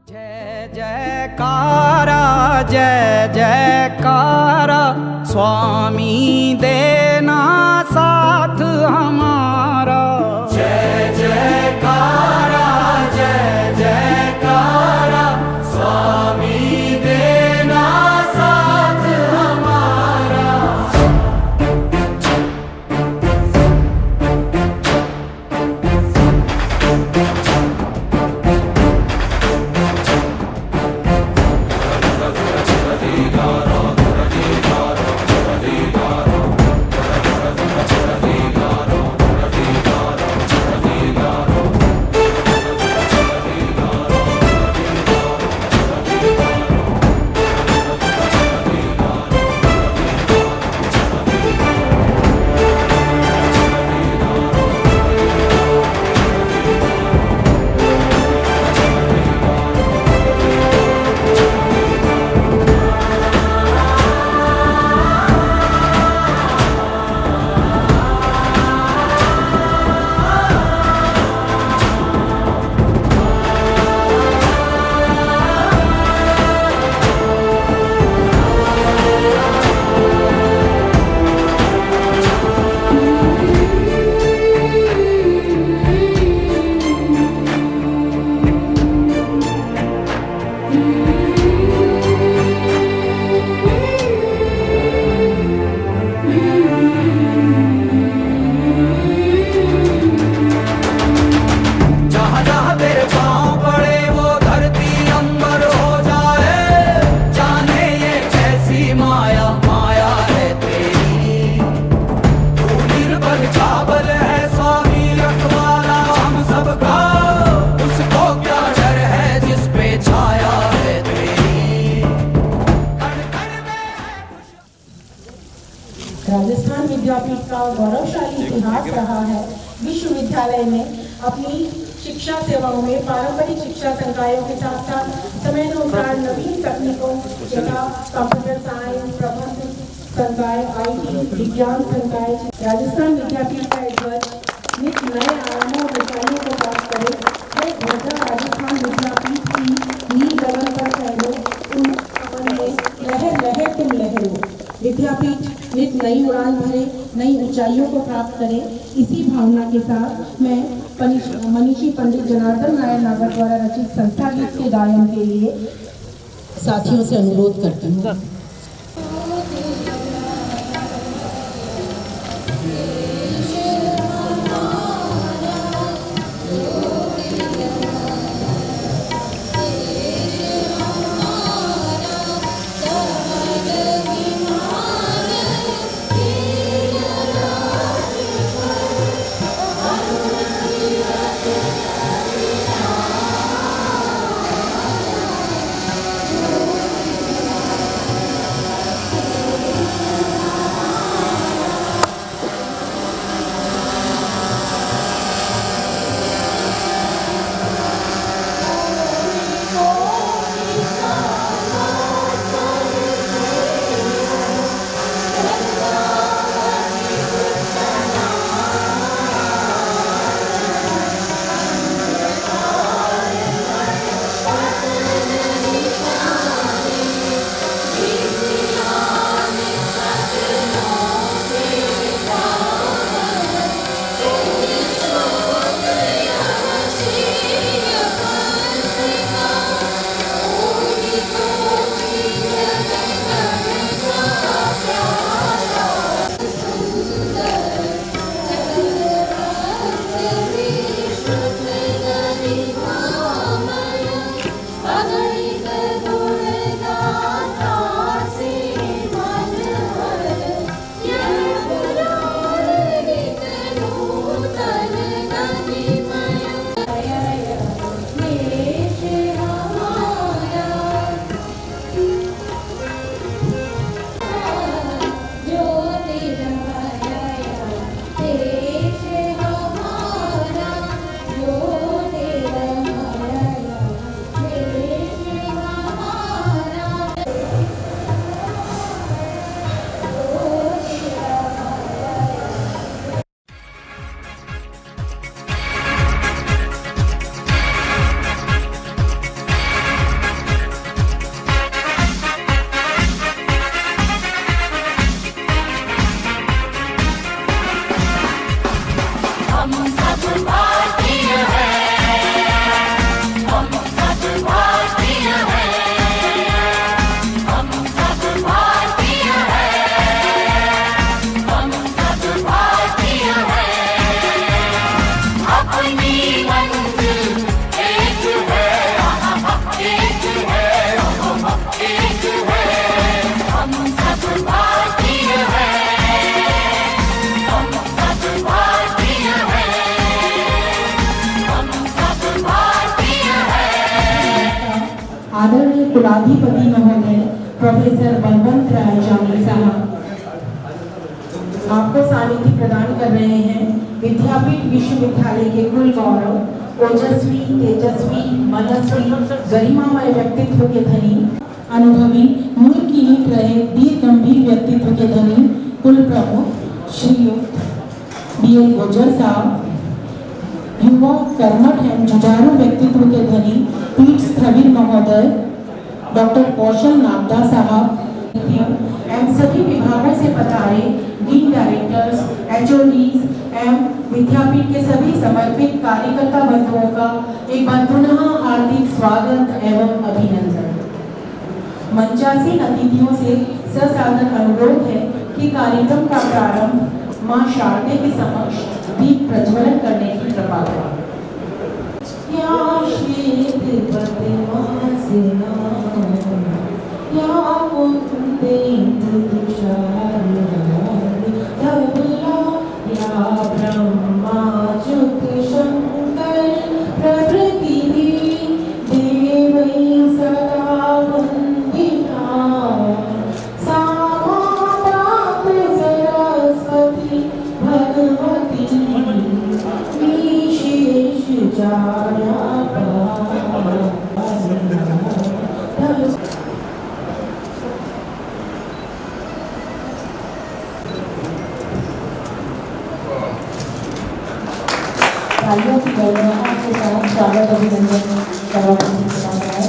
जय जयकारा जय जयकारा स्वामी देना साथ हमारा। जय जयकारा जय जयकारा स्वामी देना साथ हमारा। राजस्थान विद्यापीठ का गौरवशाली इतिहास रहा है। विश्वविद्यालय में अपनी शिक्षा सेवाओं में पारंपरिक शिक्षा संकायों के साथ साथ समयानुसार नवीन तकनीकों जैसा कंप्यूटर साइंस, प्रबंध संकाय, IT, विज्ञान संकाय, राजस्थान विद्यापीठ का ध्वज नित नए आयामों और ऊंचाइयों को प्राप्त करे। यह ध्वजा राजस्थान विद्यापीठ की नील गगन पर फैले, उन अपन में लहर लहर तुम लहरो। विद्यापीठ नित नई उड़ान भरे, नई ऊंचाइयों को प्राप्त करे। इसी भावना के साथ मैं मनीषी पंडित जनार्दन नारायण नागर द्वारा रचित संस्था गीत के गायन के लिए साथियों से अनुरोध करती हूँ। आदरणीय कुलाधिपति महोदय प्रोफेसर बलवंत राय जानी साहब आपको सानिध्य प्रदान कर रहे हैं। विद्यापीठ विश्वविद्यालय के कुल गौरव, ओजस्वी, तेजस्वी, मनस्वी, गरिमामय व्यक्तित्व के धनी, अनुभवी, मूल की ईंट रहे दीर्घ गंभीर व्यक्तित्व के धनी कुल प्रमुख श्रीयुक्त BL गुर्जर साहब, युवा कर्मठ एवं जुझारू व्यक्तित्व के धनी पीठ स्थविर महोदय डॉक्टर कौशल नागदा साहब एवं सभी विभागों से पधारे डीन डायरेक्टर्स, HODs एवं विद्यापीठ के सभी समर्पित कार्यकर्ता बंधुओं का एक बार पुनः हार्दिक स्वागत एवं अभिनंदन। मंचासीन अतिथियों से ससादर अनुरोध है कि कार्यक्रम का प्रारंभ मां शारदे के समक्ष दीप प्रज्वलन करने की कृपा करें। तालियों की गणना के साथ स्वागत अभिनंदन करवाया है।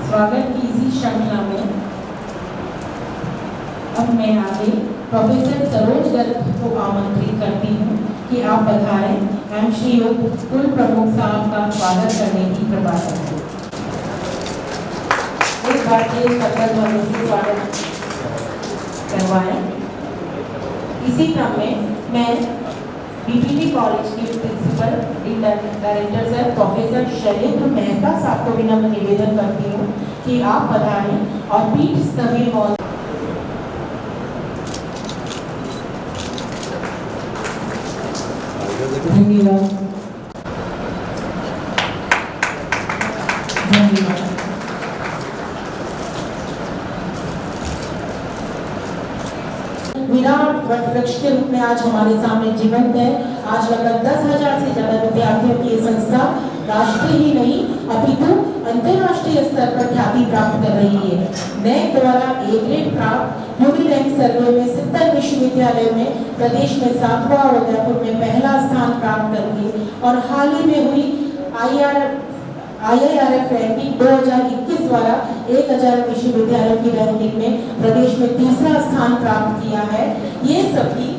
स्वागत की इसी श्रृंखला में अब मैं आगे प्रोफेसर सरोज गर्ग को आमंत्रित करती हूँ कि आप पधारें एवं श्रीयुक्त कुल प्रमुख साहब का स्वागत करने की कृपा करें। एक बार के शपथ ध्वनि से स्वागत करवाएं। इसी क्रम में मैं BPT कॉलेज के principal director sir professor Shailendra Mehta साहब को विनम्र निवेदन करती हूँ कि आप पधारें और पीठ स्थविर मौजूद धन्यवाद। विराट वटवृक्ष के रूप में आज हमारे सामने जीवंत है। आज लगभग 10,000 से ज्यादा विद्यार्थियों की ये संस्था राष्ट्रीय ही नहीं अपितु अंतर्राष्ट्रीय स्तर पर ख्याति प्राप्त कर रही है। NAAC द्वारा A ग्रेड प्राप्त यूपी रैंक सर्वे में 70 विश्वविद्यालय में प्रदेश में 7वां और उदयपुर में पहला स्थान प्राप्त करके और हाल ही में हुई IIRF रैंकिंग 2021 द्वारा 1000 विश्वविद्यालयों की रैंकिंग में प्रदेश में तीसरा स्थान प्राप्त किया है। ये सभी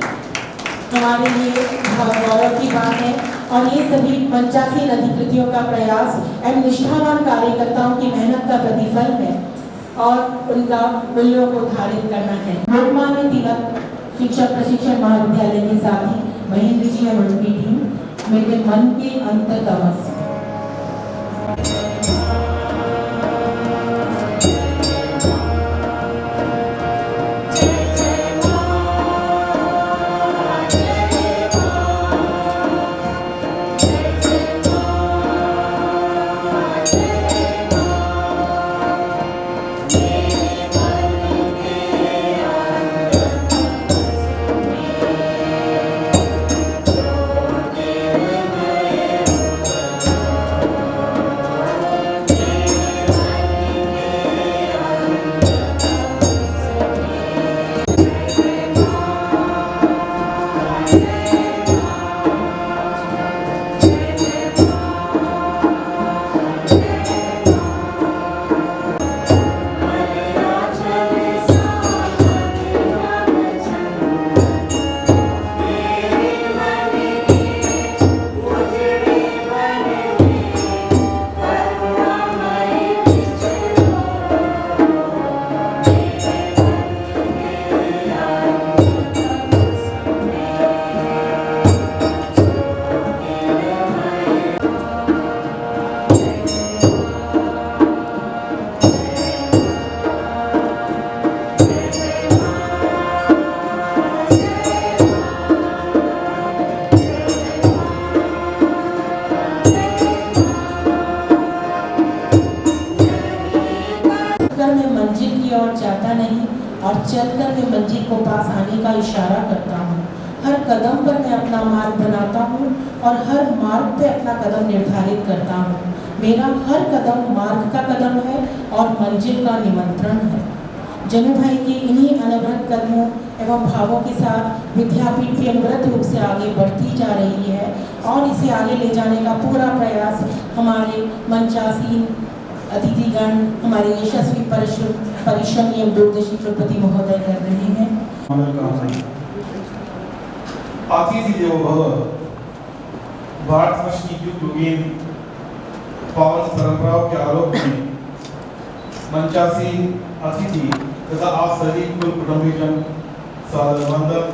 हमारे लिए बहुत गौरव की बात है और ये सभी 85 अधिकृतियों का प्रयास एवं निष्ठावान कार्यकर्ताओं की मेहनत का प्रतिफल है और उनका मूल्यों को धारित करना है। लोकमान्य तिलक शिक्षक प्रशिक्षण महाविद्यालय के साथी महेंद्र जी और उनकी टीम मेरे मन के अंततम से ओर जाता नहीं और चलकर मैं मंजिल को पास आने का इशारा करता हूँ। हर कदम पर मैं अपना मार्ग बनाता हूँ और हर मार्ग पे अपना कदम निर्धारित करता हूँ। मेरा हर कदम मार्ग का कदम है और मंजिल का निमंत्रण है। जनू भाई के इन्हीं अनवरत कदमों एवं भावों के साथ विद्यापीठ भी अनवरत रूप से आगे बढ़ती जा रही है और इसे आगे ले जाने का पूरा प्रयास हमारे मंचासीन अतिथिगण, हमारे यशस्वी परिश्रम एवं दूरदर्शी कुलपति महोदय कर रहे हैं। अतिथि देवो भव, भारतवर्ष की युग युगीन पावन परंपराओं के आलोक में मंचासीन अतिथि तथा आप सभी कुल कुटुंबीजन सादर वंदन,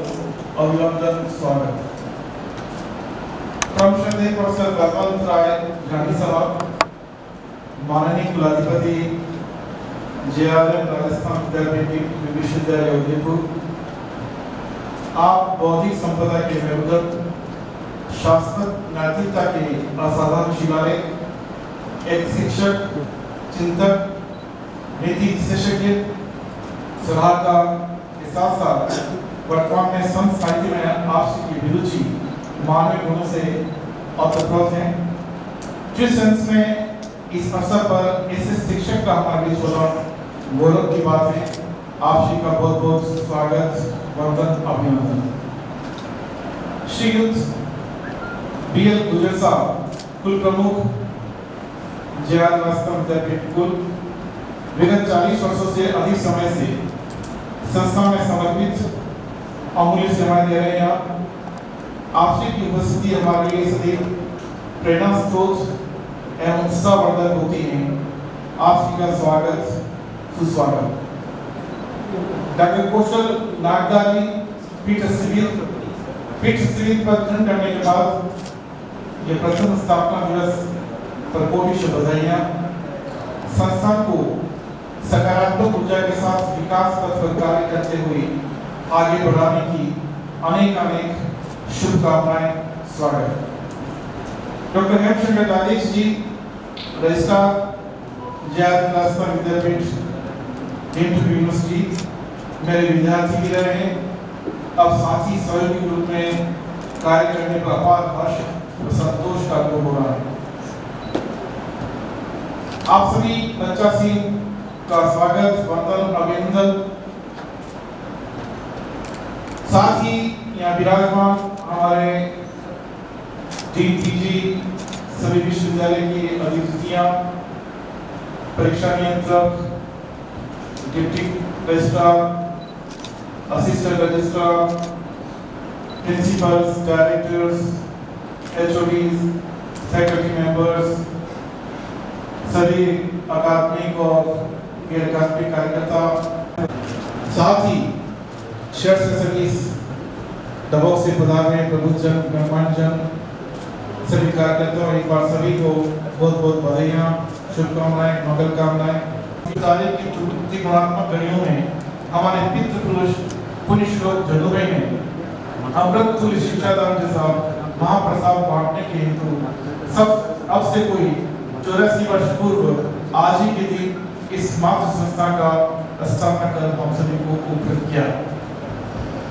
अभिनंदन, स्वागत। श्रद्धेय प्रोफेसर बलवंत राय गांधी साहब, माननीय कुलाधिपति JRM राजस्थान विश्वविद्यालय उदयपुर, आप बौद्धिक संपदा के मेरुदंड, शास्त्रक नैतिकता के असाधारण शिलालेख, एक शिक्षक, चिंतक, नीति विशेषज्ञ, सलाहकार के साथ साथ वर्तमान में संत साहित्य में आपकी अभिरुचि मानवीय गुणों से अतप्रोत है। जिस सेंस में इस अवसर पर ऐसे शिक्षक का हमारे बीच होना गौरव की बात है। आप श्री का बहुत बहुत स्वागत, वंदन, अभिनंदन। श्रीयुत BL गुजर साहब, कुल प्रमुख JR राजस्थान विद्यापीठ कुल, विगत 40 वर्षों से अधिक समय से संस्था में समर्पित अमूल्य सेवाएं दे रहे हैं। आपसी की उपस्थिति हमारे लिए सदैव प्रेरणा स्रोत एवं उत्साहवर्धक होती है। आप सभी का स्वागत, सुस्वागत। डॉक्टर कौशल नागदारी पीठ सिविल पर ग्रहण करने के बाद यह प्रथम स्थापना दिवस पर कोटि शुभ बधाइयां। संस्थान को सकारात्मक ऊर्जा के साथ विकास पथ पर कार्य करते हुए आगे बढ़ाने की अनेक शुभकामनाएं, स्वागत। डॉक्टर हेमशंकर दादेश जी, रजिस्ट्रार JR राजस्थान विद्यापीठ यूनिवर्सिटी, मेरे विद्यार्थी भी रहे हैं, अब साथी सहयोगी रूप में कार्य करने पर अपार हर्ष और संतोष का अनुभव हो रहा है। आप सभी पंचासीन का स्वागत, वंदन, अभिनंदन। साथ ही यहाँ विराजमान हमारे डीन PG सभी विश्वविद्यालय की अधितियां, परीक्षा नियंत्रक, deputy registrar, assistant registrar, principles, directors, HODs, faculty members, सभी अकादमिक और गैर अकादमिक कार्यकर्ता, साथ ही शहर से सभी दबाव से पधारे प्रबुद्धजन, मेहमानजन, सभी कार्यकर्ताओं, एक बार सभी को बहुत बहुत बधाइयाँ, शुभकामनाएं, मंगल कामनाएं। तारीख की गुणात्मक घड़ियों में हमारे पितृ पुरुष पुण्य श्लोक जनू भाई ने अमृत तुल्य शिक्षादान जैसा महाप्रसाद बांटने के हेतु सब अब से कोई 84 वर्ष पूर्व आज ही के दिन इस मातृ संस्था का स्थापना कर हम सभी को उपलब्ध किया।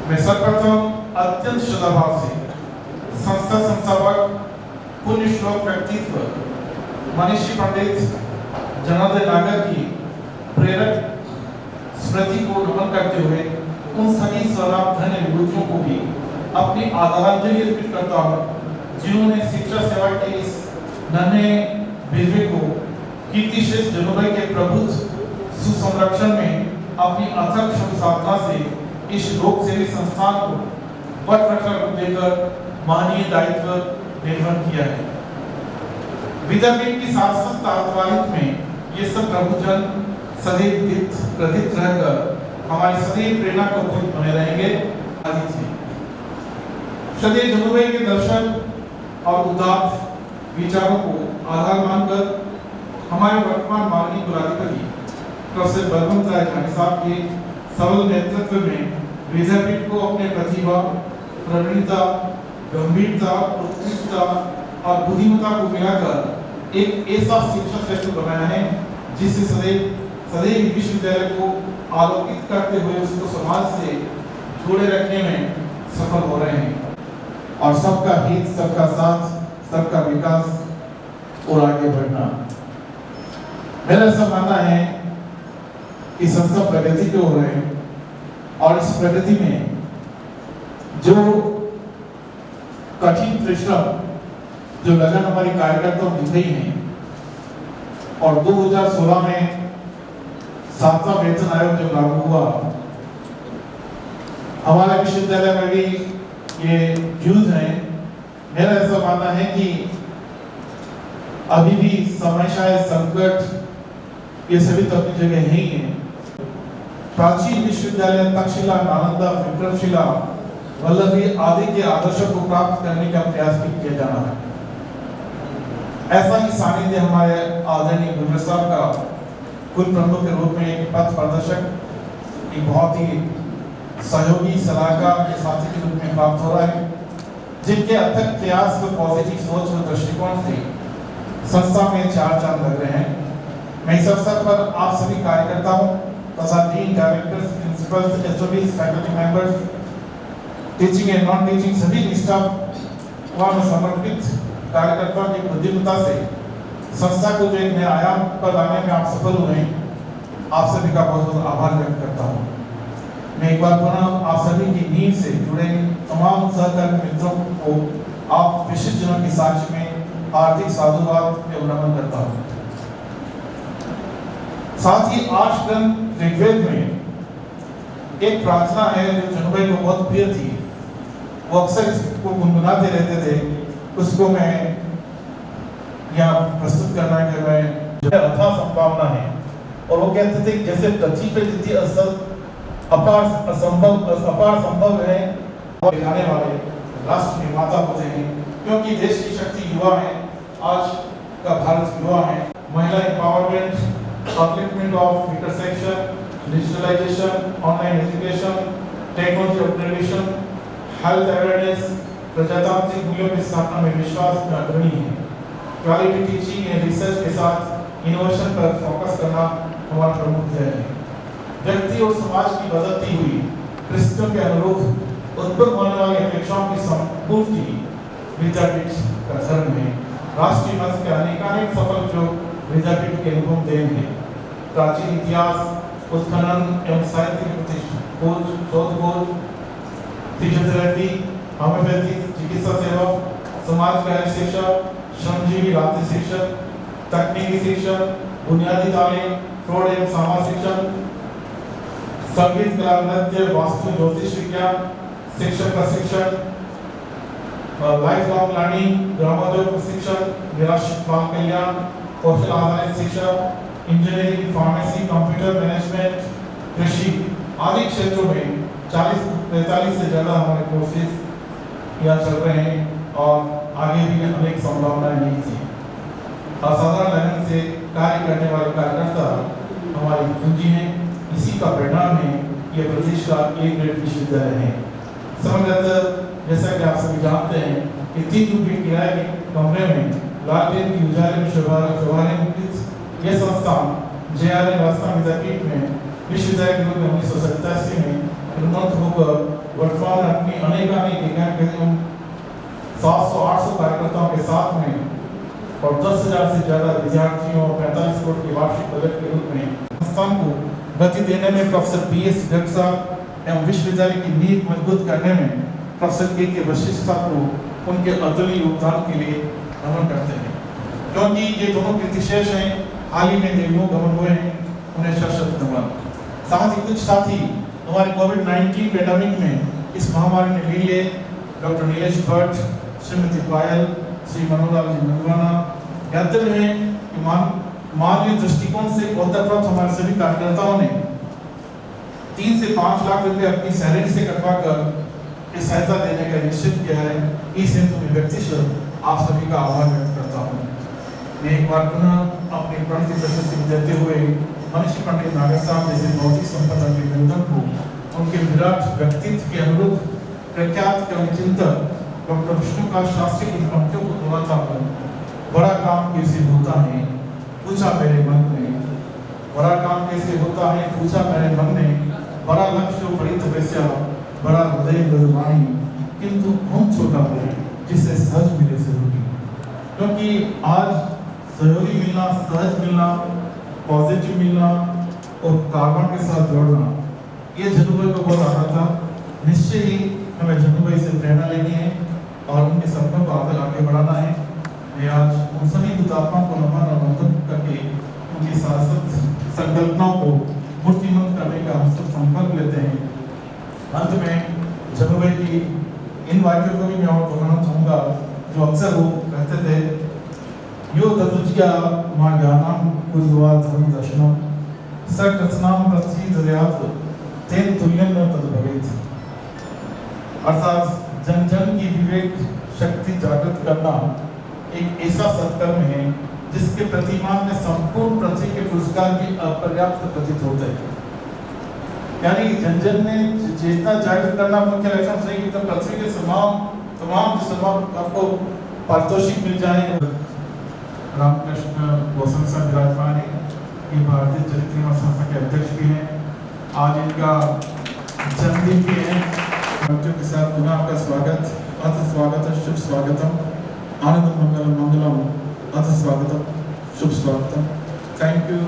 मैं सर्वप्रथम अत्यंत श्रद्धाभाव से संस्था संस्थापक पुण्य श्लोक व्यक्तित्व मनीषी पंडित जनार्दन नागर की प्रेरक स्मृति को नमन करते हुए उन सभी स्वराम धन्य विभूतियों को भी अपनी आदरांजलि अर्पित करता हूँ जिन्होंने शिक्षा सेवा के इस नन्हे बेटे को कीर्तिश्रेष्ठ जनूभाई के प्रभुत्व सुसंरक्षण में अपनी अथक श्रम साधना से इस लोक सेवी संस्थान को पथ रक्षा देकर महनीय दायित्व निर्वहन किया है। विद्यापीठ की सार्थक तात्वालिक में ये सब प्रभुजन सदैव प्रदीप्त रहकर हमारी सदैव प्रेरणा को बने रहेंगे। सदैव जनूभाई के दर्शन और उदात्त विचारों को आधार मानकर हमारे वर्तमान माननीय कुलाधिपति प्रोफेसर बलवंत राय गांधी साहब के सबल नेतृत्व में विद्यापीठ को अपने प्रतिभा, प्रवीणता, गंभीरता, उत्कृष्टता और बुद्धिमत्ता को मिलाकर एक ऐसा शिक्षा क्षेत्र बनाया है जिससे सदैव विश्वविद्यालय को आलोकित करते हुए उसको समाज से जोड़े रखने में सफल हो रहे हैं और सबका हित, सबका साथ, सबका विकास और आगे बढ़ना। मेरा ऐसा मानना है कि संस्था प्रगति पे हो रहे हैं और इस प्रगति में जो कठिन परिश्रम, जो लगन हमारी कार्यकर्ताओं दिख रही है और 2016 में 7वां वेतन आयोग जो लागू हुआ, हमारे विश्वविद्यालय में भी ये ड्यूज है। मेरा ऐसा मानना है कि अभी भी समस्याएं, संकट ये सभी तो अपनी जगह ही है। प्राचीन विश्वविद्यालय तक्षशिला, नालंदा, विक्रमशिला, वल्लभी आदि के आदर्शों को प्राप्त करने का प्रयास किया जाना है। ऐसा ही सानिध्य हमारे आदरणीय गुरु साहब का कुल प्रमुख के रूप में एक पथ प्रदर्शक, एक बहुत ही सहयोगी सलाहकार के साथी के रूप में प्राप्त हो रहा है, जिनके अथक प्रयास व पॉजिटिव सोच व दृष्टिकोण से संस्था में चार चांद लग रहे हैं। मैं इस अवसर पर आप सभी कार्यकर्ताओं तथा dean, directors, principles, HODs, faculty members, teaching and non teaching सभी स्टाफ व समर्पित कार्यकर्ताओं की बुद्धिमत्ता से संस्था को जो एक नया आयाम पर लाने में आप सफल हुए हैं, आप सभी का बहुत बहुत आभार व्यक्त करता हूँ। मैं एक बार पुनः आप सभी की नींव से जुड़े तमाम सहकर्मी मित्रों को आप विशिष्ट जनों की साक्ष्य में हार्दिक साधुवाद एवं नमन करता हूँ। साथ ही 8 ग्रंथ ऋग्वेद में एक प्रार्थना है जो जनभाई को बहुत प्रिय थी, वो अक्सर इसको गुनगुनाते रहते थे, उसको मैं यहाँ प्रस्तुत करना है कि मैं अथाह संभावना है। और वो कहते थे जैसे पृथ्वी पे जितनी असर अपार संभव है, और दिखाने वाले राष्ट्र निर्माता होते हैं, क्योंकि देश की शक्ति युवा है। आज का भारत युवा है। महिला empowerment, upliftment of intersection, digitalisation, online education, technology upgradation, health awareness, प्रजातांत्रिक मूल्यों की स्थापना में विश्वास में अग्रणी है। क्वालिटी टीचिंग एंड रिसर्च के साथ इनोवेशन पर फोकस करना हमारा प्रमुख ध्येय है। व्यक्ति और समाज की बदलती हुई परिस्थितियों के अनुरूप उत्पन्न होने वाली अपेक्षाओं की संपूर्ति विद्यापीठ का धर्म है। राष्ट्रीय मंच के अनेकानेक सफल प्रयोग विद्यापीठ के अनुभव देन है। प्राचीन इतिहास, उत्खनन एवं साहित्य के प्रति शोध, फिजियोथेरेपी, होम्योपैथी चिकित्सा सेवा, समाज कल्याण शिक्षा, श्रमजीवी रात्रि शिक्षक, तकनीकी शिक्षण, बुनियादी तालीम, प्रौढ़ एवं सामाजिक शिक्षण, संगीत, कला, नृत्य, वास्तु, ज्योतिष विज्ञान, शिक्षक प्रशिक्षण, लाइफ लॉन्ग लर्निंग, ग्रामोद्योग प्रशिक्षण, निराश्रित बाल कल्याण, कौशल आधारित शिक्षा, इंजीनियरिंग, फार्मेसी, कंप्यूटर मैनेजमेंट, कृषि आदि क्षेत्रों में 40-45 से ज्यादा हमारे कोर्सेज यहाँ चल रहे हैं और आगे भी अनेक संभावनाएं नहीं थी। असाधारण लगन से कार्य करने वाले कार्यकर्ता हमारी पूंजी हैं। इसी का परिणाम है ये प्रदेश का एक ग्रेड विश्वविद्यालय है। समग्रतः जैसा कि आप सभी जानते हैं कि 3 रुपये किराए के कमरे में लालटेन की उजाले में शोभाने मुक्त यह संस्थान JRN राजस्थान विद्यापीठ में विश्वविद्यालय के रूप में 1987 में उन्नत होकर वर्तमान में अपनी अनेक 700-800 कार्यकर्ताओं के साथ में और 10,000 से ज्यादा विद्यार्थियों और 45 करोड़ के वार्षिक बजट के रूप में संस्थान को गति देने में प्रोफेसर BS गर्ग साहब एवं विश्वविद्यालय की नींव मजबूत करने में प्रोफेसर के वशिष्ठ साहब को उनके अतुल्य योगदान के लिए नमन करते हैं। क्योंकि ये दोनों कीर्तिशेष हैं, हाल ही में देवलोक गमन हुए हैं, उन्हें शत नमन। साथ ही कुछ साथी हमारे कोविड-19 पैंडेमिक में इस महामारी में लीन लिए डॉक्टर नीलेश भट्ट, श्रीमती पायल, श्री मनोहर जी मंगवाना कहते हैं कि मानवीय दृष्टिकोण से ओतप्रोत हमारे सभी कार्यकर्ताओं ने 3 से 5 लाख रुपए अपनी सैलरी से कटवाकर इस सहायता देने का निश्चित किया है। इस हेतु मैं व्यक्तिगत आप सभी का आभार व्यक्त करता हूँ। मैं एक बार पुनः अपनी प्रणति प्रशस्ति देते हुए मनीषी पंडित नागर साहब जैसे भौतिक संपदा के निधन को उनके विराट व्यक्तित्व के अनुरूप प्रख्यात कवि चिंतक डॉक्टर विष्णुकांत शास्त्री की पंक्तियों को दोहराता हूँ। बड़ा काम कैसे होता है पूछा मेरे मन में, बड़ा काम कैसे होता है पूछा मेरे मन ने, बड़ा लक्ष्य बड़ी तपस्या बड़ा हृदय गुरुवाणी, किंतु हम छोटा है जिससे सहज मिले सहयोगी। क्योंकि आज सहयोगी मिलना, सहज मिलना, पॉजिटिव मिलना और कार्बन के साथ जोड़ना, ये जन्नू भाई को बहुत आता था। निश्चय ही हमें जन्नू भाई से प्रेरणा लेनी है और उनके सपनों को आगे बढ़ाना है। मैं आज उन सभी हुतात्माओं को नमन और वंदन करके उनकी शाश्वत संकल्पनाओं को मूर्तिमंत करने का हम सब संकल्प लेते हैं। अंत में जन्नू भाई की इन वाक्यों को भी मैं और दोहराना चाहूँगा, जो अक्सर वो कहते थे, यो तदुज्या मां ज्ञानम कुर्द्वा धर्म दर्शनम सर्वरचनाम प्रसिद्धयात् तेन तुल्यं न तद्भवेत्। अर्थात जन जन की विवेक शक्ति जागृत करना एक ऐसा सत्कर्म है जिसके प्रतिमान में संपूर्ण पृथ्वी के पुरस्कार भी अपर्याप्त प्रतीत होते हैं। यानी जन जन में चेतना जागृत करना मुख्य लक्ष्य नहीं कि तब पृथ्वी के तमाम आपको पारितोषिक मिल जाए। रामकृष्ण गोस्वामी साहब विराजमान है, ये भारतीय चरित्र संस्था के अध्यक्ष भी हैं। आज इनका जन्मदिन भी है। बच्चों के साथ पुनः आपका स्वागत, अथ स्वागत, शुभ स्वागतम, आनंद मंगलम मंगलम, अथ स्वागतम, शुभ स्वागतम। Thank you.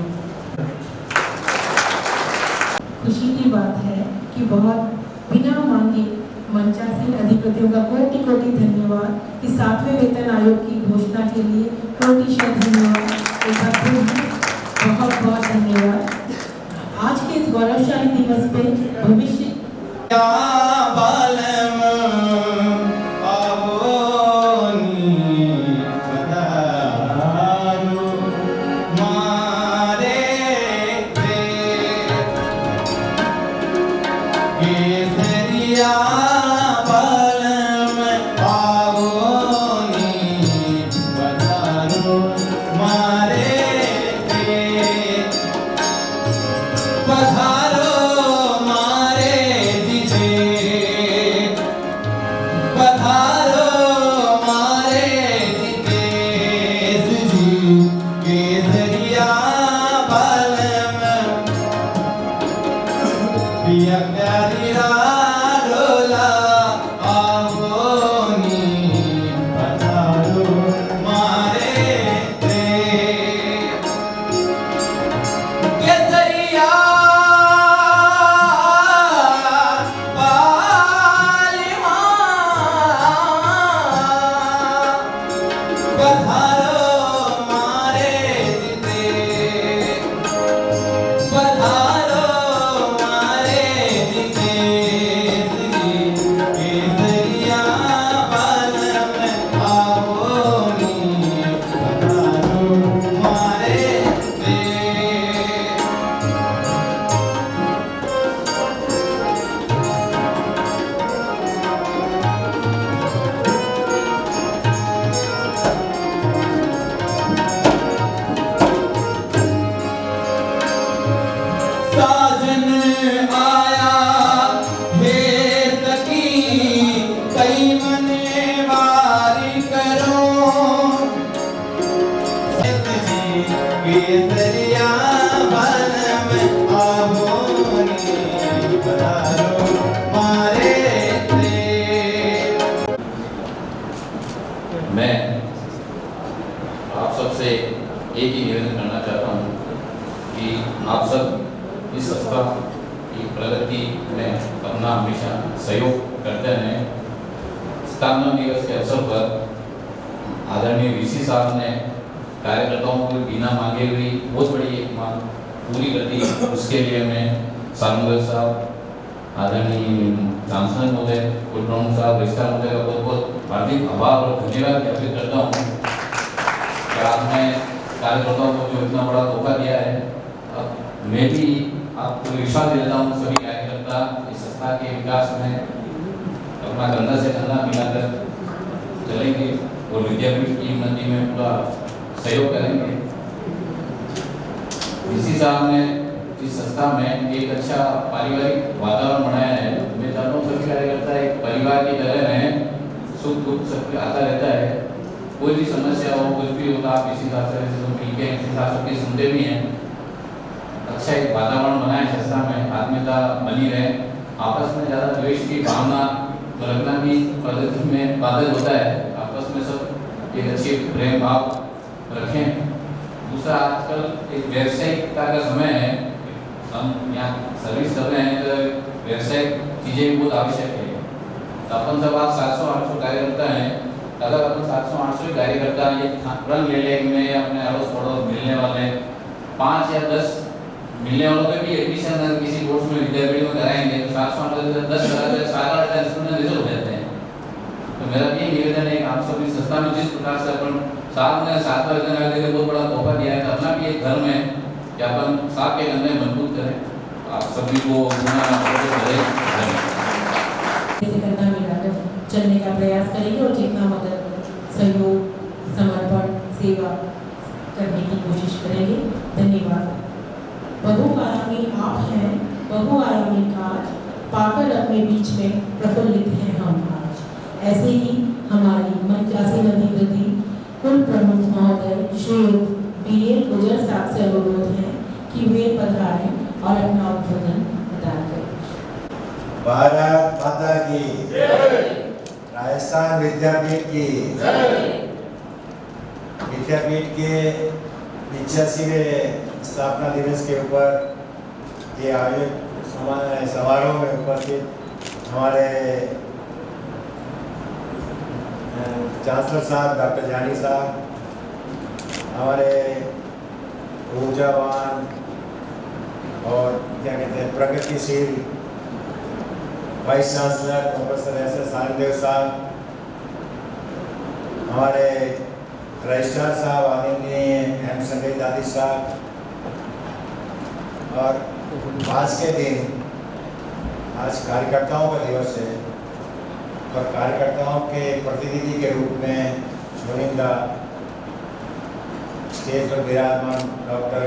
खुशी की बात है कि बहुत बिना मांगे मंचासीन अधिपतियों का कोटि कोटि धन्यवाद कि 7वें वेतन आयोग की घोषणा के लिए कोटिशः धन्यवाद। बहुत बहुत धन्यवाद। आज के इस गौरवशाली दिवस पे भविष्य मैं आप सबसे एक ही निवेदन करना चाहता हूँ कि आप सब इस संस्था की प्रगति में अपना हमेशा सहयोग करते रहें। स्थापना दिवस के अवसर पर आदरणीय वीसी साहब ने कार्यकर्ताओं को बिना मांगे हुई बहुत बड़ी एक मांग पूरी कर दी। उसके लिए मैं सालमुगल साहब, आदरणीय चांसलर महोदय, कुल प्रमुख साहब, रजिस्ट्रार महोदय का बहुत बहुत हार्दिक आभार और धन्यवाद ज्ञापित करता हूँ कि आपने कार्यकर्ताओं को जो इतना बड़ा धोखा दिया है। अब मैं भी आपको विश्वास देता हूँ, सभी कार्यकर्ता इस संस्था के विकास में अपना कंधा से कंधा मिलाकर चलेंगे और विद्यापीठ की उन्नति में पूरा सहयोग करेंगे। इसी साहब ने इस संस्था में एक अच्छा पारिवारिक वातावरण बनाया है। मैं चाहता हूँ सभी कार्यकर्ता एक परिवार की तरह रहें, सुख दुख सब आता रहता है। कोई भी समस्या हो, कुछ भी होता, आप इसी हिसाब से मिलकर इसी हिसाब से सुनते भी हैं। अच्छा एक वातावरण बनाए संस्था में, आत्मीयता बनी रहे, आपस में ज़्यादा द्वेष की भावना रखना भी प्रगति में बाधक होता है। आपस में सब एक अच्छी प्रेम भाव रखें। दूसरा, आजकल एक व्यावसायिकता का समय है, हम यहाँ सर्विस कर रहे हैं तो व्यावसायिक चीज़ें भी बहुत आवश्यक है। तो अपन सब आज 700-800 कार्यकर्ता हैं, अगर अपन 700-800 कार्यकर्ता ये प्रण ले लें में अपने अड़ोस पड़ोस मिलने वाले 5 या 10 मिलने वालों के भी एडमिशन अगर किसी कोर्स में विद्यापीठ में कराएंगे तो 700-800 10 करा 7-8 स्टूडेंट रिजल्ट हो जाते हैं। तो मेरा भी निवेदन है कि आप सब इस संस्था में जिस प्रकार से अपन साथ में 7 वर्ग बहुत बड़ा तोहफा दिया है, तो अपना भी एक धर्म है कि अपन साथ के कंधे मजबूत करें। आप सभी को कंधा मिलाकर चलने का प्रयास करेंगे और जितना मदद, सहयोग, समर्पण, सेवा करने की कोशिश करेंगे। धन्यवाद। बहुआयामी आप हैं, बहुआयामी काज पाकर अपने बीच में प्रफुल्लित हैं हम आज। ऐसे ही हमारी मनचासी अधिकृति कुल प्रमुख महोदय श्री BL गुजर साहब से अनुरोध है कि वे पधारें और अपना उद्बोधन प्रदान करें। भारत माता की जय। राजस्थान विद्यापीठ की जय। विद्यापीठ के 85वें स्थापना दिवस के ऊपर ये आयोजित समारोह में उपस्थित हमारे चांसलर साहब डॉक्टर जानी साहब, हमारे ऊर्जावान और क्या कहते हैं प्रगतिशील वाइस चांसलर प्रोफेसर SS सानदेव साहब, हमारे रजिस्ट्रार साहब आदरणीय M संगीत दादी साहब, और आज के दिन आज कार्यकर्ताओं का दिवस है और कार्यकर्ताओं के प्रतिनिधि के रूप में चुनिंदा स्टेज पर विराजमान डॉक्टर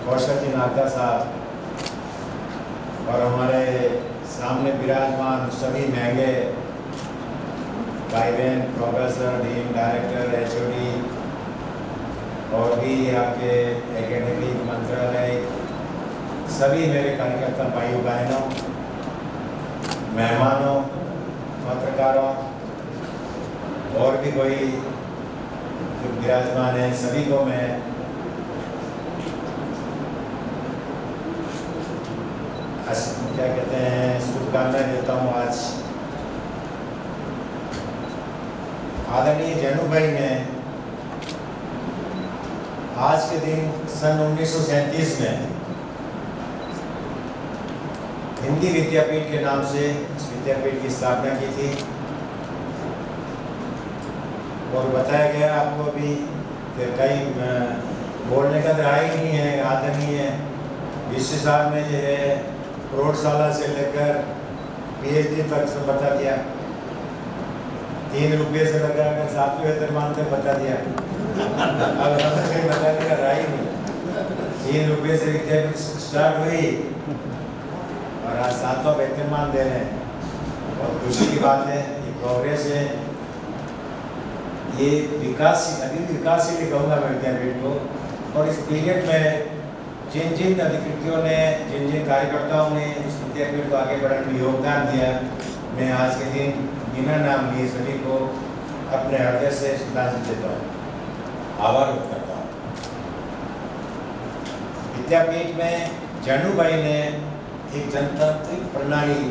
कौशल जी नागदा साहब और हमारे सामने विराजमान सभी महंगे भाई बहन, प्रोफेसर, डीन, डायरेक्टर, HOD और भी आपके एकेडमिक मंत्रालय, सभी मेरे कार्यकर्ता भाइयों बहनों, मेहमानों, पत्रकारों और भी कोई जो विराजमान है, सभी को मैं क्या कहते हैं शुभकामनाएं देता हूँ। आज आदरणीय जैनू भाई ने आज के दिन सन 1937 में हिंदी विद्यापीठ के नाम से इस विद्यापीठ की स्थापना की थी और बताया गया आपको अभी कि कई बोलने का तो ही नहीं है। आदरणीय विश्व साहब ने जो है प्रौढ़शाला से लेकर PhD तक से बता दिया, 3 रुपये से लगाकर 7वें वेतनमान तक बता दिया। अब हमें बता दिया रहा ही नहीं। 3 रुपये से विद्यापीठ स्टार्ट हुई और आज 7वां वेतनमान दे रहे हैं। और खुशी की बात है, ये प्रोग्रेस है, ये विकास, अभी विकासशील कहूँगा मैं विद्यापीठ को। और इस पीरियड में जिन जिन अधिकृतियों ने, जिन जिन कार्यकर्ताओं ने इस विद्यापीठ को आगे बढ़ाने में योगदान दिया, मैं आज के दिन बिना नाम लिए सभी को अपने हृदय से श्रद्धांजलि देता हूँ, आभार व्यक्त करता हूँ। विद्यापीठ में जैनू भाई ने एक जनतांत्रिक प्रणाली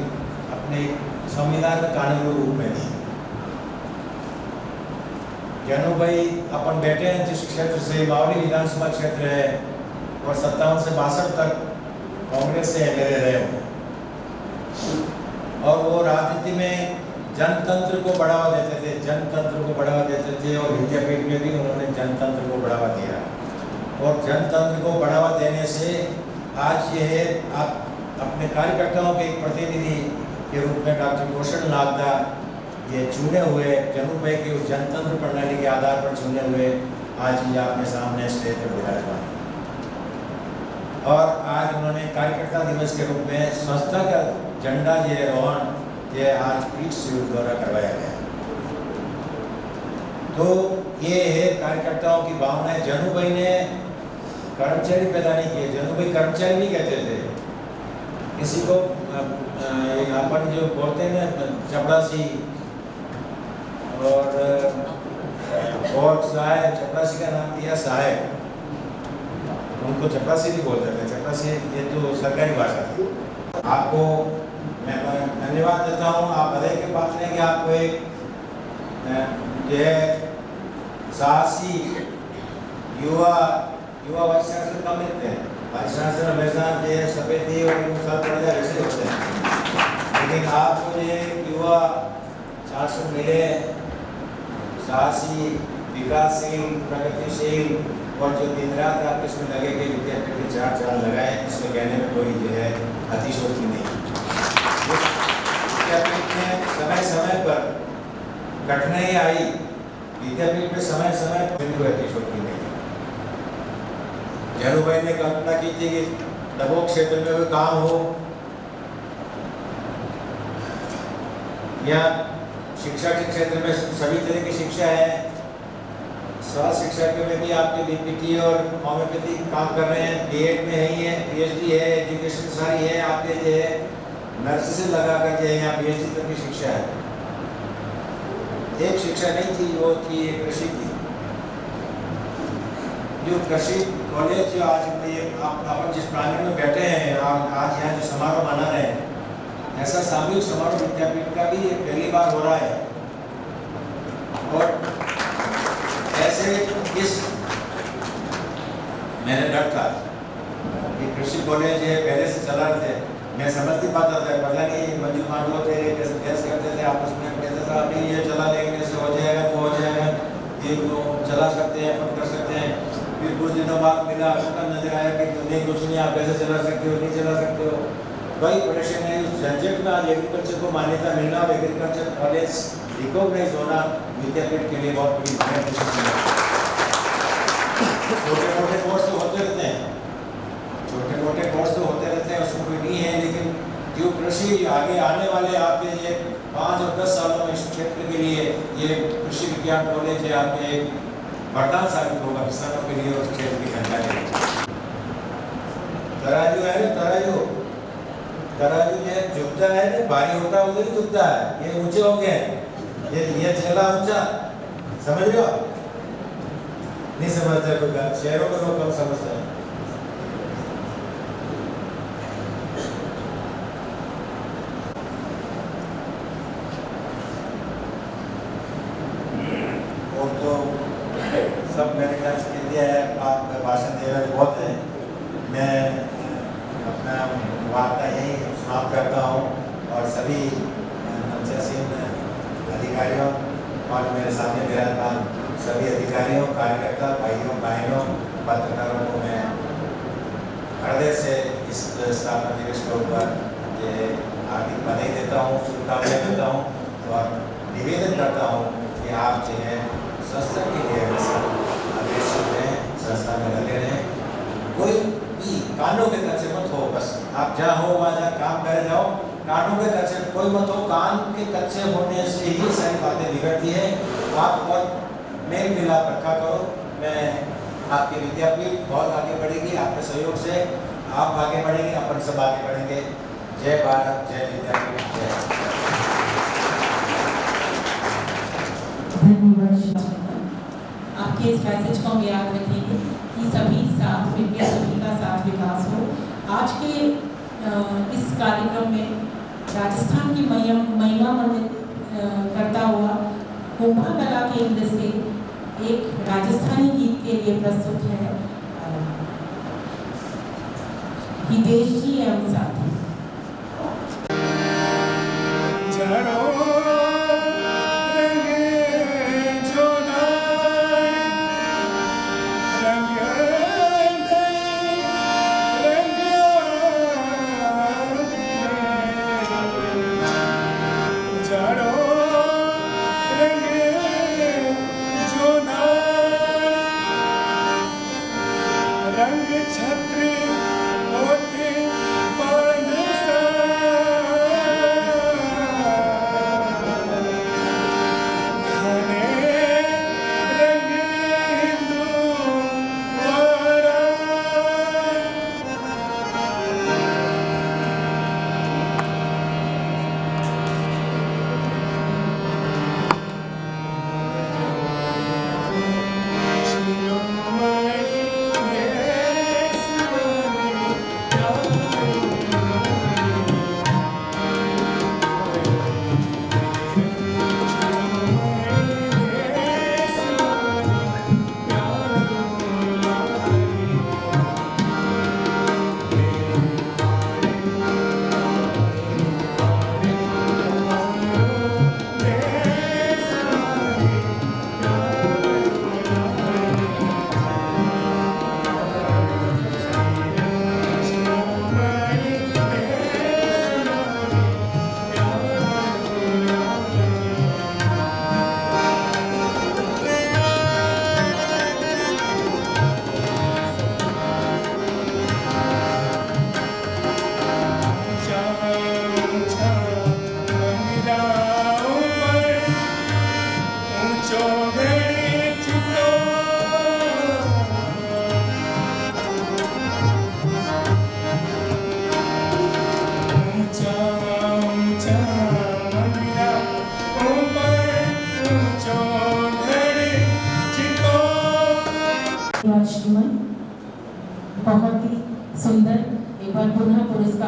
अपने संविधान कानूनी रूप में दी। जैनू भाई अपन बैठे हैं जिस क्षेत्र से, बावली विधानसभा क्षेत्र है और 57 से 62 तक कांग्रेस से MLA रहे हुए, और वो राजनीति में जनतंत्र को बढ़ावा देते थे, जनतंत्र को बढ़ावा देते थे। और विद्यापीठ में भी उन्होंने जनतंत्र को बढ़ावा दिया और जनतंत्र को बढ़ावा देने से आज ये है, आप अपने कार्यकर्ताओं के एक प्रतिनिधि के रूप में डॉक्टर कौशल नागदा ये चुने हुए जैनू भाई के उस जनतंत्र प्रणाली के आधार पर चुने हुए आज ये आपके सामने स्टेज पर विराजमान। और आज उन्होंने कार्यकर्ता दिवस के रूप में संस्था का झंडा ये रोहन ये आज पीठ से द्वारा करवाया गया। तो ये है कार्यकर्ताओं की भावना है। जैनू भाई ने कर्मचारी पैदा नहीं किए। जनू भाई कर्मचारी नहीं कहते थे किसी को। अपन जो बोलते हैं ना चपरासी और साहेब, चपरासी का नाम दिया साहेब, उनको चपरासी नहीं बोलते थे। चपरासी ये तो सरकारी भाषा थी। आपको मैं धन्यवाद देता हूँ। आप बधाई के पात्र हैं कि आपको एक जो है साहसी युवा वाइस चांसलर कम मिलते हैं। वाइस चांसलर हमेशा जो है सफेदी और वैसे होते हैं, लेकिन आपको ये युवा चांसलर मिले, साहसी, विकासशील, प्रगतिशील, और जो दिन रात आप इसमें लगे कि विद्यापीठ के 4 साल लगाए, इसमें कहने में कोई जो है अतिशयोक्ति नहीं। विद्यापीठ में समय समय पर कठिनाई आई, विद्यापीठ में समय समय पर कोई अतिशयोक्ति नहीं। जैनू भाई ने कल्पना की थी कि डबोक क्षेत्र में कोई काम हो या शिक्षा के क्षेत्र में सभी तरह की शिक्षा है। स्वास्थ्य शिक्षा के में भी आपके बीपीटी और होम्योपैथी काम कर रहे हैं, बीएड में है ही है, पीएचडी है, एजुकेशन सारी है आपके जो है नर्स से लगा कर जो है यहाँ पीएचडी तक की शिक्षा है। एक शिक्षा नहीं थी, वो थी एक कृषि की। जो कृषि कॉलेज जो आज अपन जिस प्रांगण में बैठे हैं, आज यहाँ जो समारोह मना रहे हैं, ऐसा सामूहिक समारोह विद्यापीठ का भी पहली बार हो रहा है। और ऐसे इस मैंने डर था कि कृषि कॉलेज पहले से चला रहे थे, मैं समझ नहीं पाता था, पता नहीं मंजू मांडो थे कैसे बहस करते थे आपस में, कहते था अभी ये चला लेकिन ऐसे हो जाएगा वो हो जाएगा, ये चला सकते हैं अपन कर सकते हैं। फिर कुछ दिनों बाद मिला, उसका नजर आया कि नहीं कुछ नहीं, आप कैसे चला सकते हो, नहीं चला सकते हो। वही परेशानी है उस झंझट में। आज एग्रीकल्चर को मान्यता मिलना और एग्रीकल्चर कॉलेज रिकॉग्नाइज होना विद्यापीठ के लिए बहुत बड़ी छोटे मोटे कोर्स तो होते रहते हैं, छोटे मोटे कोर्स तो होते रहते हैं, उसमें कोई नहीं है। लेकिन जो कृषि आगे आने वाले आपके ये 5 और 10 सालों में इस क्षेत्र के लिए ये कृषि विज्ञान कॉलेज है आपके एक वरदान साबित होगा किसानों के लिए और क्षेत्र की जनता के लिए। तराजू है ना, तराजू ये झुकता है ना, भारी होता है उधर ही झुकता है। ये ऊंचे हो गए, ये चला ऊंचा, समझ रहे हो? नहीं समझते कोई बात, शहरों में लोग कम समझते हैं। और तो सब मैंने कह दिया है, आप भाषण दे रहे बहुत है। मैं अपना वार्ता यही समाप्त करता हूँ और सभी नवचैसीन अधिकारियों और मेरे सामने विराजमान सभी अधिकारियों, कार्यकर्ता, भाइयों बहनों, पत्रकारों को मैं हृदय से इस स्थापना दिवस के ऊपर ये हार्दिक बधाई देता हूँ, शुभकामनाएं देता हूँ और निवेदन करता हूँ कि आप जो है संस्था के लिए अग्रसर रहें, संस्था में लगे रहें। कोई भी कानों के कच्चे मत हो, बस आप जहाँ हो वहाँ जहाँ काम करे जाओ, कानों के कच्चे कोई मत हो। कान के कच्चे होने से ही सारी बातें बिगड़ती है। आप बहुत मेल मिलाप रखा करो। मैं आपकी विद्यापीठ बहुत आगे बढ़ेगी, आपके सहयोग से आप आगे बढ़ेंगे, अपन सब आगे बढ़ेंगे। जय भारत, जय विद्यापीठ, जय। धन्यवाद। आपके इस मैसेज को हम याद रखेंगे कि सभी साथ मिलकर सभी का साथ विकास हो। आज के इस कार्यक्रम में राजस्थान की महिमा मंडित करता हुआ कुंभा कला केंद्र से एक राजस्थानी गीत के लिए प्रस्तुत है हितेश जी एवं साथी। रंग छत्र होते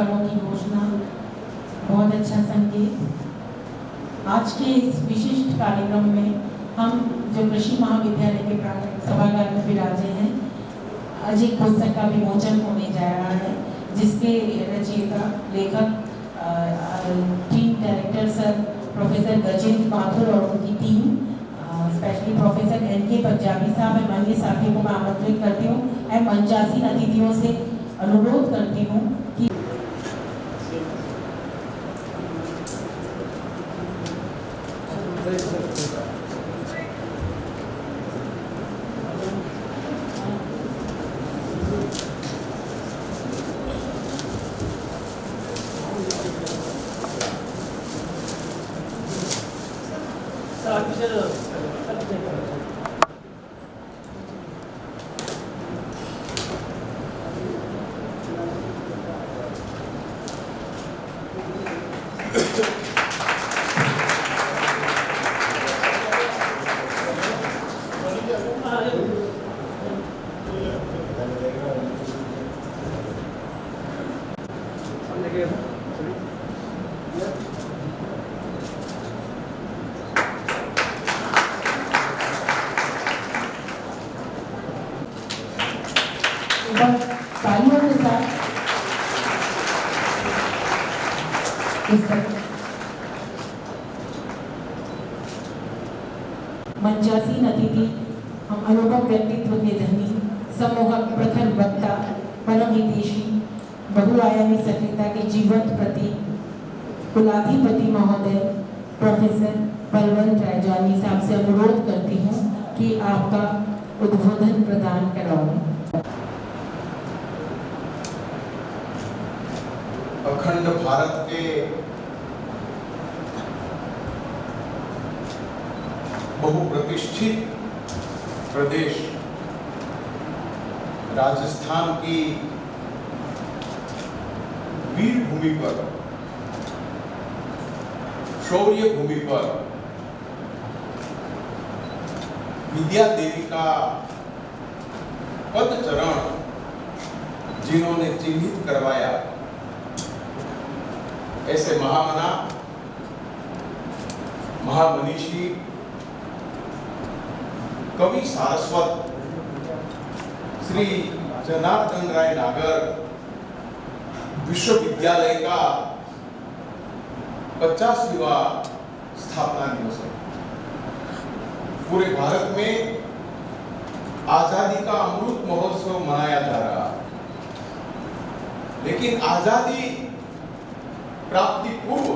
पुरस्कारों की घोषणा, बहुत अच्छा संकेत। आज के इस विशिष्ट कार्यक्रम में हम जो कृषि महाविद्यालय के प्रांगण सभागार में विराजे हैं, आज एक पुस्तक का विमोचन होने जा रहा है, जिसके रचयिता लेखक team director sir professor Gajendra Mathur और उनकी team, specially professor NK Punjabi साहब एवं अन्य साथियों को मैं आमंत्रित करती हूँ एवं मंचासीन अतिथियों से अनुरोध करती हूँ कि तालियों के साथ मंचासीन अतिथि हम अनुभव व्यक्तित्व के धनी, सम्मोहक प्रखर वक्ता, परम हितैषी, बहुआयामी सक्रियता के जीवंत प्रतीक, कुलाधिपति महोदय प्रोफेसर बलवंत रायजानी साहब से अनुरोध करती हूँ कि आपका उद्बोधन प्रदान कराऊं। अखंड भारत के बहुप्रतिष्ठित प्रदेश राजस्थान की वीर भूमि पर, शौर्य भूमि पर विद्या देवी का पद चरण जिन्होंने चिन्हित करवाया, ऐसे महामना, महामनीषी, कवि सारस्वत श्री जनार्दन राय नागर विश्वविद्यालय का 50वां स्थापना दिवस है। पूरे भारत में आजादी का अमृत महोत्सव मनाया जा रहा है, लेकिन आजादी प्राप्ति पूर्व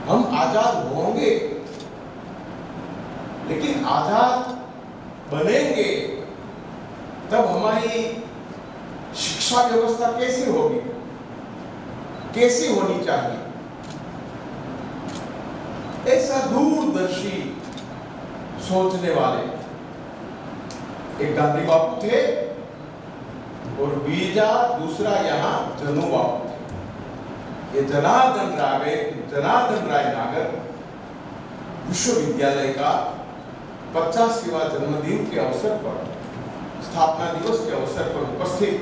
हम आजाद होंगे, लेकिन आजाद बनेंगे तब हमारी शिक्षा व्यवस्था कैसी होगी, कैसी होनी चाहिए, ऐसा दूरदर्शी सोचने वाले एक गांधी बापू थे और बीजा दूसरा यहाँ जनू बापू थे। ये जनार्दन राय नागर विश्वविद्यालय का 50वां जन्मदिन के अवसर पर, स्थापना दिवस के अवसर पर उपस्थित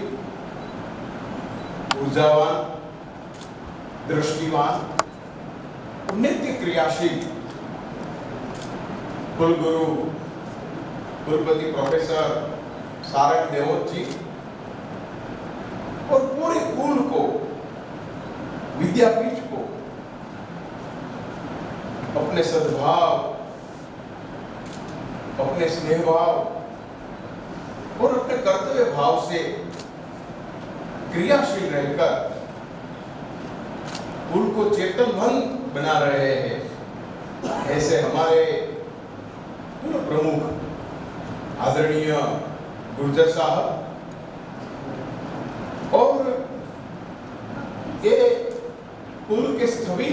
ऊर्जावान, दृष्टिवान, नित्य क्रियाशील कुलगुरु कुलपति प्रोफेसर सारंग देवोत जी और पूरे कुल को, विद्यापीठ को अपने सद्भाव, अपने स्नेह भाव और अपने कर्तव्य भाव से क्रियाशील रहकर कुल को चेतनवंत बना रहे हैं। ऐसे हमारे प्रमुख आदरणीय गुर्जर साहब और ये कुल के स्थवी,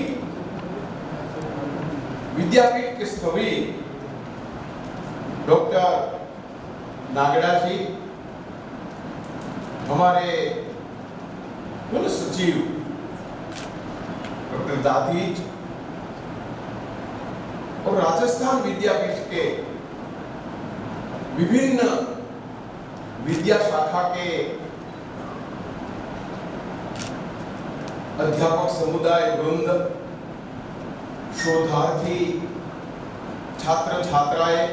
विद्यापीठ के स्थवी डॉक्टर नागड़ा जी, हमारे कुल सचिव डॉक्टर दादीज और राजस्थान विद्यापीठ के विभिन्न विद्या शाखा के अध्यापक समुदाय वृंद, शोधार्थी, छात्र छात्राएं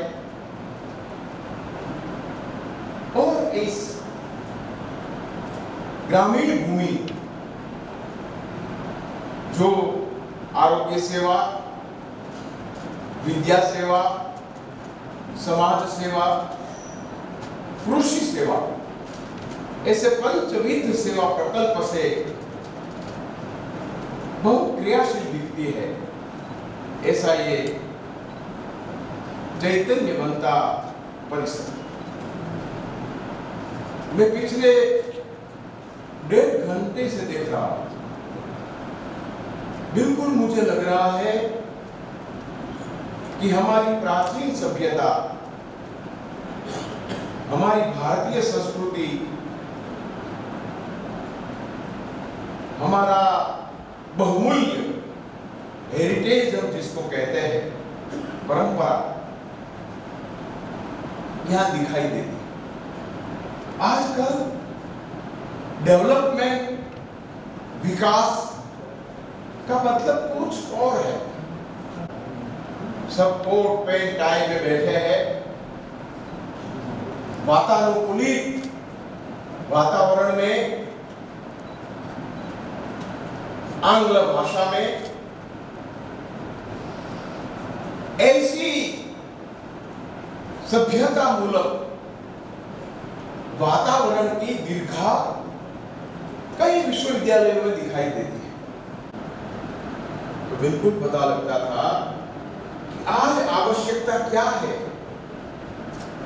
और इस ग्रामीण भूमि जो आरोग्य सेवा, विद्या सेवा, समाज सेवा, कृषि सेवा, ऐसे पंचविध सेवा प्रकल्प से बहुत क्रियाशील दिखती है, ऐसा ये चैतन्य बनता परिसर। मैं पिछले 1.5 घंटे से देख रहा हूं, बिल्कुल मुझे लग रहा है कि हमारी प्राचीन सभ्यता, हमारी भारतीय संस्कृति, हमारा बहुमूल्य हेरिटेज हम जिसको कहते हैं, परंपरा यहां दिखाई देती। आजकल डेवलपमेंट, विकास का मतलब कुछ और है। सब कोट पैंट टाई में बैठे हैं, वातानुकूलित वातावरण में, आंग्ल भाषा में ऐसी सभ्यता मूलक वातावरण की दीर्घा कई विश्वविद्यालयों में दिखाई देती है। तो बिल्कुल पता लगता था कि आज आवश्यकता क्या है।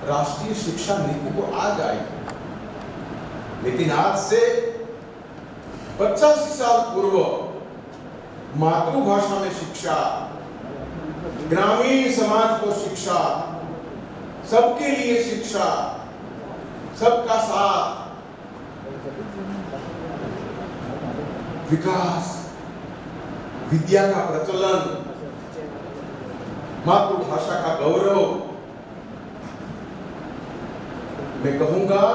राष्ट्रीय शिक्षा नीति को आज आई, लेकिन आज से 85 साल पूर्व मातृभाषा में शिक्षा, ग्रामीण समाज को शिक्षा, सबके लिए शिक्षा, सबका साथ, विकास, विद्या का प्रचलन, मातृभाषा का गौरव। मैं कहूंगा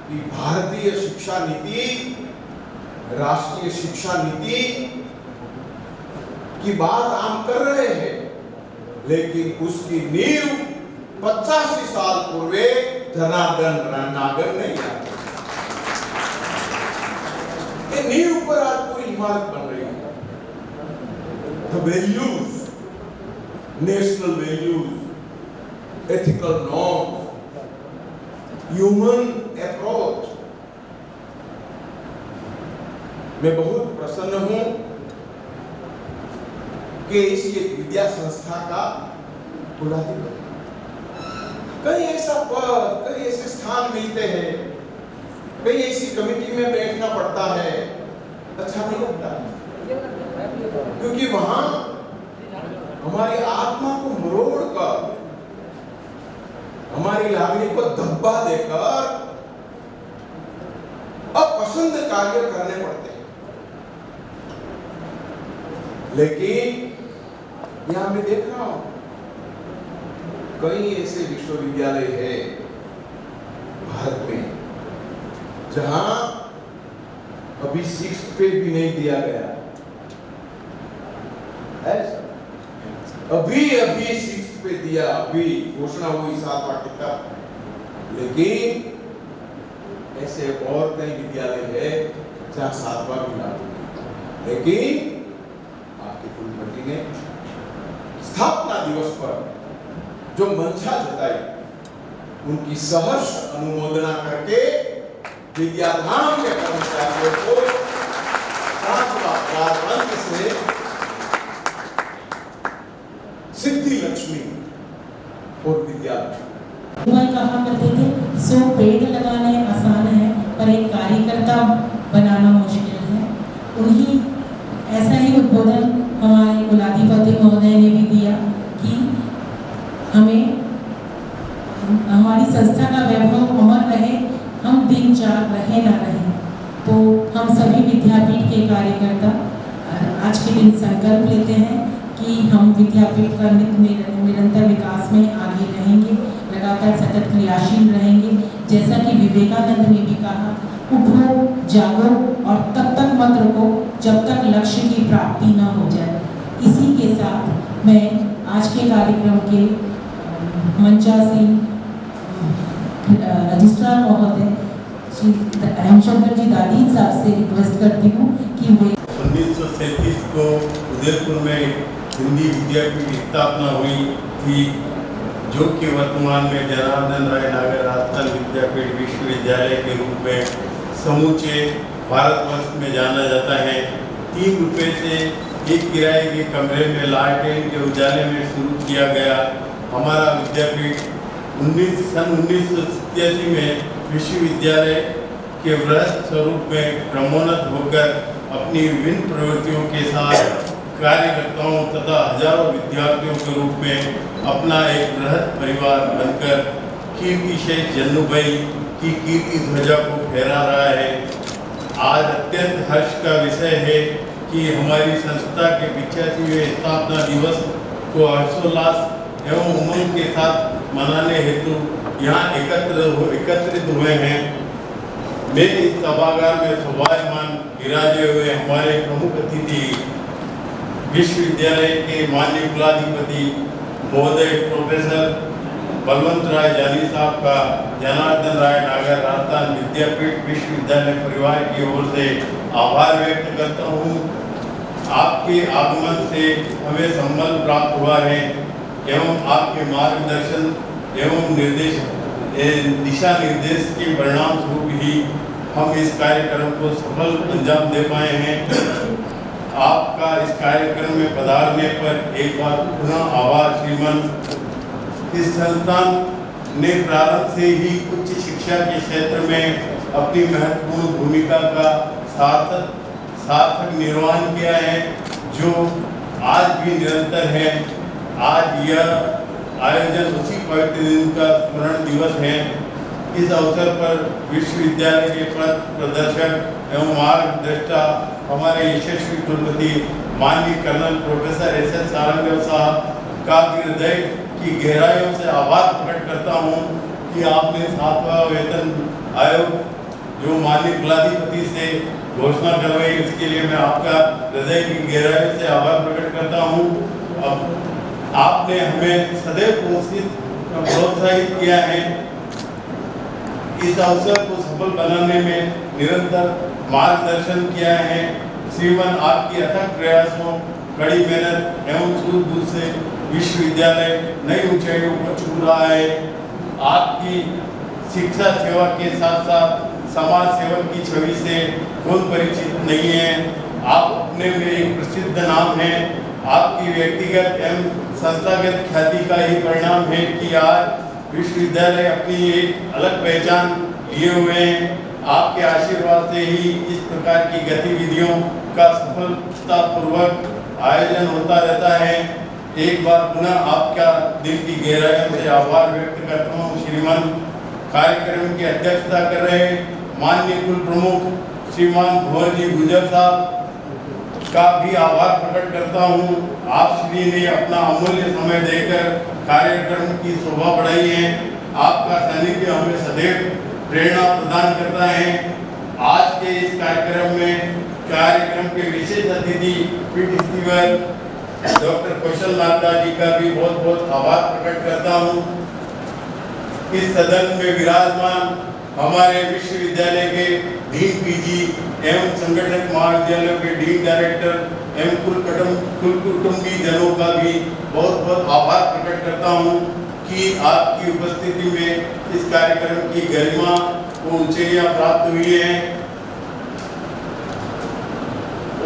कि भारतीय शिक्षा नीति, राष्ट्रीय शिक्षा नीति की बात हम कर रहे हैं, लेकिन उसकी नींव 85 साल पूर्वे जनार्दन नागर नहीं आते। ये नींव पर आज पूरी इमारत बन रही है। The values, national values, ethical norms, human approach। मैं बहुत प्रसन्न हूं कि इसी एक विद्या संस्था का कुलाधिपति, कई ऐसा पद, कई ऐसे स्थान मिलते हैं, कई ऐसी कमेटी में बैठना पड़ता है, अच्छा नहीं लगता, क्योंकि वहां हमारी आत्मा को मरोड़ कर, हमारी लागणी को धब्बा देकर अपसंद कार्य करने पड़ते हैं। लेकिन यहां मैं देख रहा हूं कई ऐसे विश्वविद्यालय है भारत में जहां अभी 6th पे भी नहीं दिया गया, अभी 6th पे दिया, अभी घोषणा हुई 7 पाठ्यक्रम, लेकिन ऐसे और कई विद्यालय है जहां 7वां भी लागू है। लेकिन आपके कुलपति ने स्थापना दिवस पर जो मंशा जताई, उनकी सहर्ष अनुमोदना करके विद्याधाम के कर्मचारियों को 7वां प्रारंभ से सिद्धि लक्ष्मी और विद्यालक्ष्मी। वह कहा करते थे, 100 पेड़ लगाने आसान है पर एक कार्यकर्ता बनाना मुश्किल है। उन्हीं ऐसा ही उद्बोधन हमारे कुलाधिपति महोदय ने भी दिया कि हमें हमारी संस्था का वैभव अमर रहे, हम दिन चार रहे ना रहे। तो हम सभी विद्यापीठ के कार्यकर्ता आज के दिन संकल्प लेते हैं कि हम विद्यापीठ का निरंतर विकास में आगे रहेंगे, लगातार सतत क्रियाशील रहेंगे। जैसा कि विवेकानंद ने भी कहा, उठो, जागो और तब तक मंत्र को जब तक लक्ष्य की प्राप्ति न हो जाए। इसी के साथ मैं आज के कार्यक्रम के मंचासीन रजिस्ट्रार महोदय श्री हेमशंकर जी दादी साहब से रिक्वेस्ट करती हूँ कि वे 1937 को उदयपुर में हिंदी विद्यापीठ की स्थापना हुई थी, जो कि वर्तमान में जनार्दन राय नागर राजस्थान विद्यापीठ विश्वविद्यालय के रूप में समूचे भारतवर्ष में जाना जाता है। 3 रुपये से एक किराए के कमरे में लालटेन के उजाले में शुरू किया गया हमारा विद्यापीठ सन 1987 में विश्वविद्यालय के वृहद स्वरूप में क्रमोन्नत होकर अपनी विभिन्न प्रवृत्तियों के साथ कार्यकर्ताओं तथा हजारों विद्यार्थियों के रूप में अपना एक बृहद परिवार बनकर कीर्ति शेष जन्नू भाई की कीर्ति ध्वजा को फहरा रहा है। आज अत्यंत हर्ष का विषय है कि हमारी संस्था के 85वें स्थापना दिवस को हर्षोल्लास एवं उमंग के साथ मनाने हेतु यहाँ एकत्रित हुए हैं। मेरे इस सभागार में शोभायमान विराजे हुए हमारे प्रमुख अतिथि विश्वविद्यालय के माननीय कुलाधिपति महोदय प्रोफेसर बलवंत राय जानी साहब का जनार्दन राय नागर राजस्थान विद्यापीठ विश्वविद्यालय परिवार की ओर से आभार व्यक्त करता हूँ। आपके आगमन से हमें संबल प्राप्त हुआ है एवं आपके मार्गदर्शन एवं दिशा निर्देश के परिणाम स्वरूप ही हम इस कार्यक्रम को सफल अंजाम दे पाए हैं। आपका इस कार्यक्रम में पधारने पर एक बार पुनः आभार श्रीमान। इस संस्थान ने प्रारंभ से ही उच्च शिक्षा के क्षेत्र में अपनी महत्वपूर्ण भूमिका का सार्थक निर्वहन किया है, जो आज भी निरंतर है। आज यह आयोजन उसी पवित्र दिन का स्मरण दिवस है। इस अवसर पर विश्वविद्यालय के पथ प्रदर्शक एवं मार्गदर्शिता हमारे यशस्वी कुलपति माननीय कर्नल प्रोफेसर एस.एस. सारंगदेव साहब का हृदय की गहराइयों से आभार प्रकट करता हूँ कि आपने 7वां वेतन आयोग जो माननीय कुलाधिपति से घोषणा करवाई, इसके लिए मैं आपका हृदय की गहराइयों से आभार प्रकट करता हूँ। अब आपने हमें सदैव प्रोत्साहित किया है। इस अवसर को सफल बनाने में निरंतर मार्गदर्शन किया है। श्रीमान, आपकी अथक प्रयासों, कड़ी मेहनत एवं सूझबूझ से विश्वविद्यालय नई ऊंचाइयों को छू रहा है। आपकी शिक्षा सेवा के साथ साथ समाज सेवक की छवि से कौन परिचित नहीं है। आप अपने में एक प्रसिद्ध नाम है। आपकी व्यक्तिगत एवं संस्थागत ख्याति का ही परिणाम है कि आज विश्वविद्यालय अपनी एक अलग पहचान लिए हुए हैं। आपके आशीर्वाद से ही इस प्रकार की गतिविधियों का सफलतापूर्वक आयोजन होता रहता है। एक बार पुनः आपका दिल की गहराइयों से आभार व्यक्त करता हूँ। श्रीमान, कार्यक्रम की अध्यक्षता कर रहे माननीय कुल प्रमुख श्रीमान भंवर जी गुजर साहब का भी आभार प्रकट करता हूँ। आप श्री ने अपना अमूल्य समय देकर कार्यक्रम की शोभा बढ़ाई है। आपका सानिध्य हमें सदैव प्रेरणा प्रदान करता है। आज के इस कार्यक्रम के विशेष अतिथि पीठ स्पीकर डॉक्टर कौशल नारदा जी का भी बहुत बहुत आभार प्रकट करता हूँ। इस सदन में विराजमान हमारे विश्वविद्यालय के डीन पीजी एवं संगठक महाविद्यालयों के डीन डायरेक्टर एवं कुटुंबी जनों का भी बहुत बहुत आभार प्रकट करता हूँ कि आपकी उपस्थिति में इस कार्यक्रम की गरिमा को ऊंचाइयां प्राप्त हुई हैं।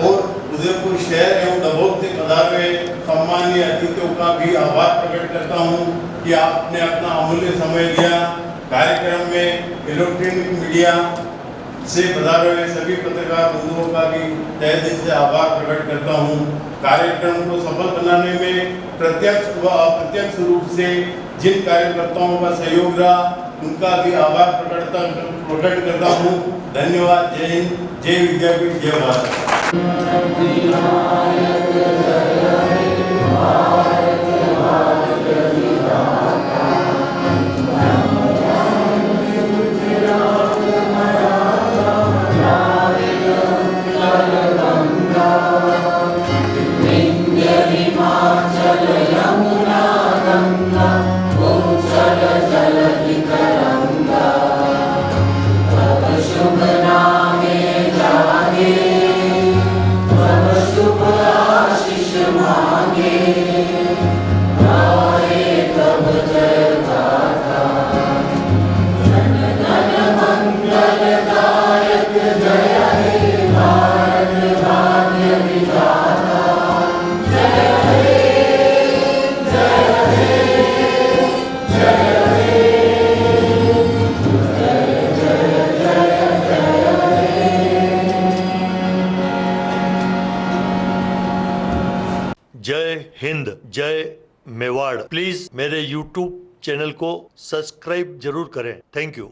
और उदयपुर शहर एवं दबोक से पधारे सम्मानीय अतिथियों का भी आभार प्रकट करता हूँ कि आपने अपना अमूल्य समय दिया। कार्यक्रम में इलेक्ट्रॉनिक मीडिया से पधारे हुए सभी पत्रकार बंधुओं का भी तहे दिल से आभार प्रकट करता हूँ। कार्यक्रम को सफल बनाने में प्रत्यक्ष व अप्रत्यक्ष रूप से जिन कार्यकर्ताओं का सहयोग रहा, उनका भी आभार प्रकट करता हूँ। धन्यवाद। जय हिंद, जय विद्यापीठ, जय भारत। हिंद, जय मेवाड़। प्लीज मेरे YouTube चैनल को सब्सक्राइब जरूर करें। Thank you.